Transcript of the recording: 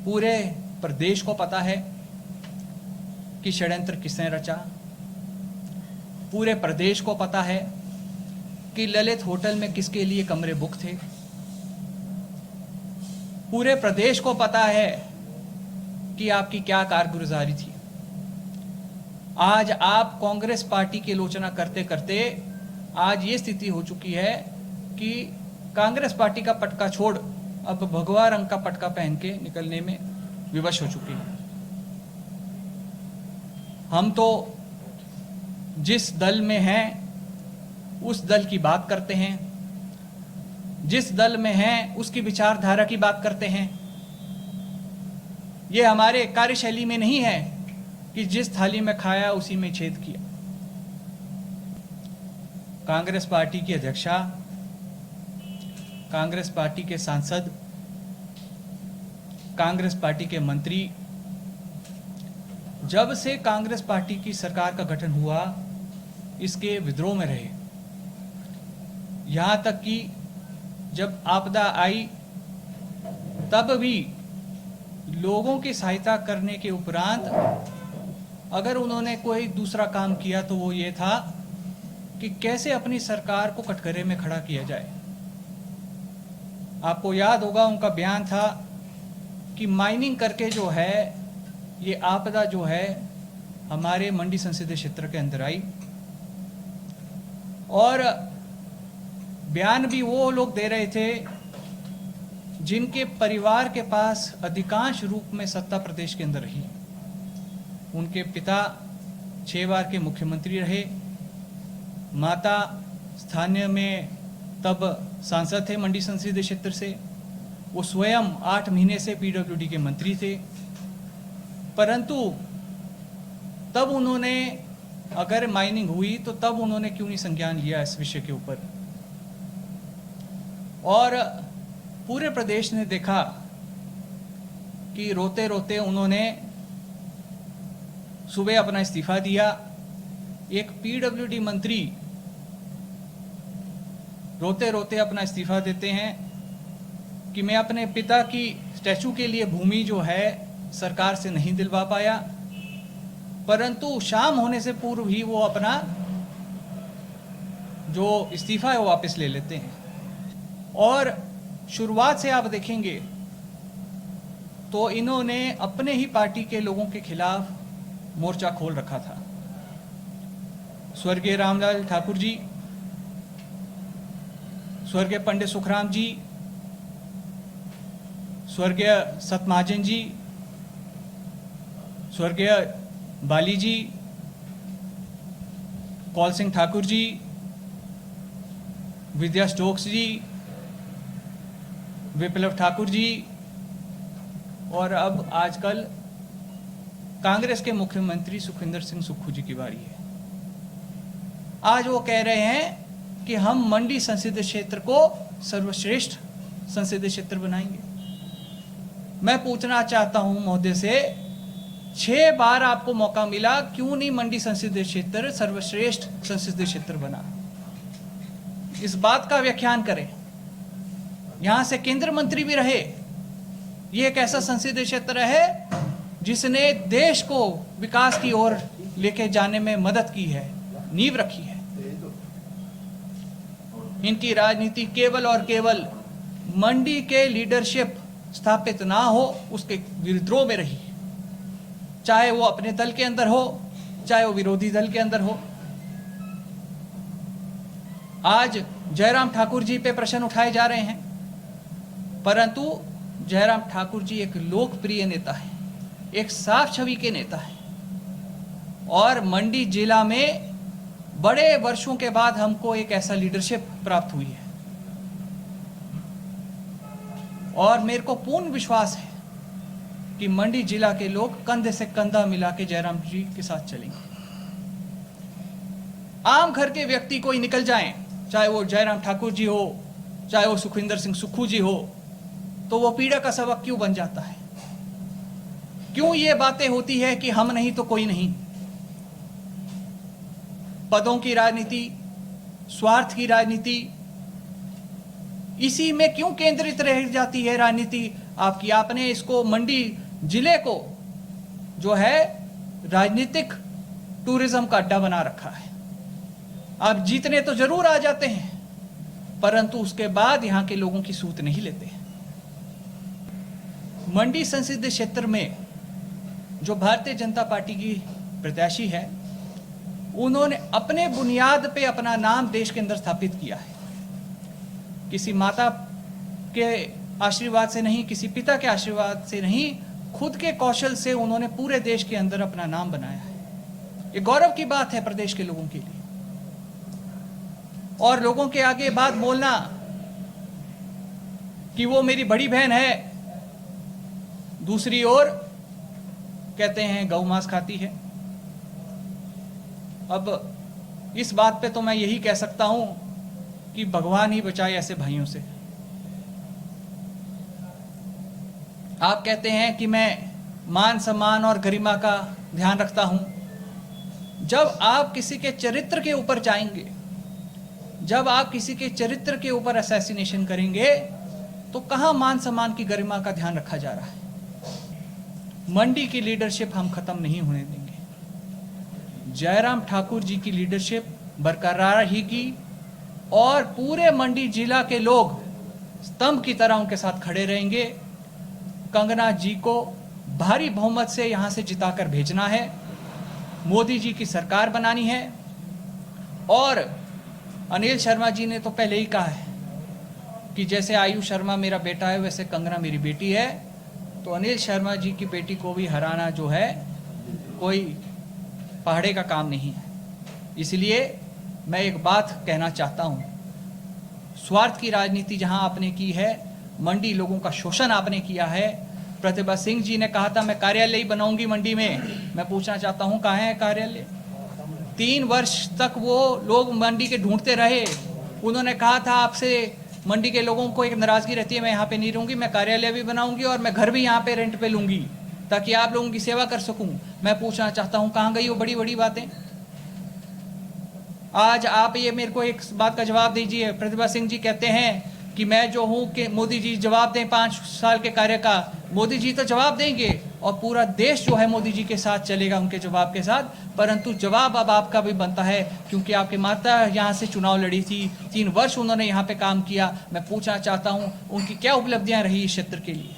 पूरे प्रदेश को पता है कि षड्यंत्र किसने रचा। पूरे प्रदेश को पता है कि ललित होटल में किसके लिए कमरे बुक थे। पूरे प्रदेश को पता है कि आपकी क्या कारगुजारी थी। आज आप कांग्रेस पार्टी की आलोचना करते करते आज ये स्थिति हो चुकी है कि कांग्रेस पार्टी का पटका छोड़ अब भगवा रंग का पटका पहन के निकलने में विवश हो चुकी है। हम तो जिस दल में हैं उस दल की बात करते हैं, जिस दल में हैं उसकी विचारधारा की बात करते हैं। ये हमारे कार्यशैली में नहीं है कि जिस थाली में खाया उसी में छेद किया। कांग्रेस पार्टी की अध्यक्षा, कांग्रेस पार्टी के सांसद, कांग्रेस पार्टी के मंत्री जब से कांग्रेस पार्टी की सरकार का गठन हुआ इसके विद्रोह में रहे। यहां तक कि जब आपदा आई तब भी लोगों की सहायता करने के उपरांत अगर उन्होंने कोई दूसरा काम किया तो वो ये था कि कैसे अपनी सरकार को कटघरे में खड़ा किया जाए। आपको याद होगा उनका बयान था कि माइनिंग करके जो है ये आपदा जो है हमारे मंडी संसदीय क्षेत्र के अंदर आई। और बयान भी वो लोग दे रहे थे जिनके परिवार के पास अधिकांश रूप में सत्ता प्रदेश के अंदर रही। उनके पिता 6 बार के मुख्यमंत्री रहे, माता स्थानीय में तब सांसद थे मंडी संसदीय क्षेत्र से, वो स्वयं 8 महीने से पीडब्ल्यूडी के मंत्री थे। परंतु तब उन्होंने अगर माइनिंग हुई तो तब उन्होंने क्यों नहीं संज्ञान लिया इस विषय के ऊपर। और पूरे प्रदेश ने देखा कि रोते रोते उन्होंने सुबह अपना इस्तीफा दिया। एक पीडब्ल्यूडी मंत्री रोते रोते अपना इस्तीफा देते हैं कि मैं अपने पिता की स्टैचू के लिए भूमि जो है सरकार से नहीं दिलवा पाया, परंतु शाम होने से पूर्व ही वो अपना जो इस्तीफा है वो वापस ले लेते हैं। और शुरुआत से आप देखेंगे तो इन्होंने अपने ही पार्टी के लोगों के खिलाफ मोर्चा खोल रखा था। स्वर्गीय रामलाल ठाकुर जी, स्वर्गीय पंडित सुखराम जी, स्वर्गीय सतमाजन जी, स्वर्गीय बाली जी, कौल सिंह ठाकुर जी, विद्या स्टोक्स जी, विप्लव ठाकुर जी और अब आजकल कांग्रेस के मुख्यमंत्री सुखविंदर सिंह सुक्खू जी की बारी है। आज वो कह रहे हैं कि हम मंडी संसदीय क्षेत्र को सर्वश्रेष्ठ संसदीय क्षेत्र बनाएंगे। मैं पूछना चाहता हूं महोदय से, 6 बार आपको मौका मिला, क्यों नहीं मंडी संसदीय क्षेत्र सर्वश्रेष्ठ संसदीय क्षेत्र बना? इस बात का व्याख्यान करें। यहां से केंद्र मंत्री भी रहे। ये एक ऐसा संसदीय क्षेत्र है जिसने देश को विकास की ओर लेके जाने में मदद की है, नींव रखी है। इनकी राजनीति केवल और केवल मंडी के लीडरशिप स्थापित ना हो उसके विद्रोह में रही, चाहे वो अपने दल के अंदर हो, चाहे वो विरोधी दल के अंदर हो। आज जयराम ठाकुर जी पे प्रश्न उठाए जा रहे हैं, परंतु जयराम ठाकुर जी एक लोकप्रिय नेता है, एक साफ छवि के नेता है और मंडी जिला में बड़े वर्षों के बाद हमको एक ऐसा लीडरशिप प्राप्त हुई है। और मेरे को पूर्ण विश्वास है कि मंडी जिला के लोग कंधे से कंधा मिला के जयराम जी के साथ चलेंगे। आम घर के व्यक्ति कोई निकल जाएं, चाहे वो जयराम ठाकुर जी हो, चाहे वो सुखविंदर सिंह सुक्खू जी हो, तो वो पीड़ा का सबक क्यों बन जाता है? क्यों ये बातें होती है कि हम नहीं तो कोई नहीं? पदों की राजनीति, स्वार्थ की राजनीति, इसी में क्यों केंद्रित रह जाती है राजनीति? आपने इसको मंडी जिले को जो है राजनीतिक टूरिज्म का अड्डा बना रखा है। आप जीतने तो जरूर आ जाते हैं, परंतु उसके बाद यहां के लोगों की सूत नहीं लेते। मंडी संसदीय क्षेत्र में जो भारतीय जनता पार्टी की प्रत्याशी है, उन्होंने अपने बुनियाद पे अपना नाम देश के अंदर स्थापित किया है। किसी माता के आशीर्वाद से नहीं, किसी पिता के आशीर्वाद से नहीं, खुद के कौशल से उन्होंने पूरे देश के अंदर अपना नाम बनाया है। ये गौरव की बात है प्रदेश के लोगों के लिए। और लोगों के आगे बात बोलना कि वो मेरी बड़ी बहन है, दूसरी ओर कहते हैं गौ मांस खाती है। अब इस बात पे तो मैं यही कह सकता हूं कि भगवान ही बचाए ऐसे भाइयों से। आप कहते हैं कि मैं मान सम्मान और गरिमा का ध्यान रखता हूं। जब आप किसी के चरित्र के ऊपर जाएंगे, जब आप किसी के चरित्र के ऊपर असैसिनेशन करेंगे, तो कहां मान सम्मान की गरिमा का ध्यान रखा जा रहा है। मंडी की लीडरशिप हम खत्म नहीं होने देंगे। जयराम ठाकुर जी की लीडरशिप बरकरार ही की और पूरे मंडी जिला के लोग स्तंभ की तरह उनके साथ खड़े रहेंगे। कंगना जी को भारी बहुमत से यहां से जिताकर भेजना है, मोदी जी की सरकार बनानी है। और अनिल शर्मा जी ने तो पहले ही कहा है कि जैसे आयु शर्मा मेरा बेटा है, वैसे कंगना मेरी बेटी है। तो अनिल शर्मा जी की बेटी को भी हराना जो है कोई पहाड़े का काम नहीं है। इसलिए मैं एक बात कहना चाहता हूं, स्वार्थ की राजनीति जहां आपने की है, मंडी लोगों का शोषण आपने किया है। प्रतिभा सिंह जी ने कहा था मैं कार्यालय ही बनाऊंगी मंडी में। मैं पूछना चाहता हूं कहां है कार्यालय? 3 वर्ष तक वो लोग मंडी के ढूंढते रहे। उन्होंने कहा था आपसे मंडी के लोगों को एक नाराजगी रहती है, मैं यहाँ पे नहीं रहूंगी, मैं कार्यालय भी बनाऊंगी और मैं घर भी यहाँ पे रेंट पे लूंगी ताकि आप लोगों की सेवा कर सकूं। मैं पूछना चाहता हूं कहां गई वो बड़ी बड़ी बातें? आज आप ये मेरे को एक बात का जवाब दीजिए। प्रतिभा सिंह जी कहते हैं कि मैं जो हूं कि मोदी जी जवाब दें 5 साल के कार्य का। मोदी जी तो जवाब देंगे और पूरा देश जो है मोदी जी के साथ चलेगा, उनके जवाब के साथ। परंतु जवाब अब आपका भी बनता है, क्योंकि आपकी माता यहाँ से चुनाव लड़ी थी, 3 वर्ष उन्होंने यहाँ पे काम किया। मैं पूछना चाहता हूँ उनकी क्या उपलब्धियां रही इस क्षेत्र के लिए?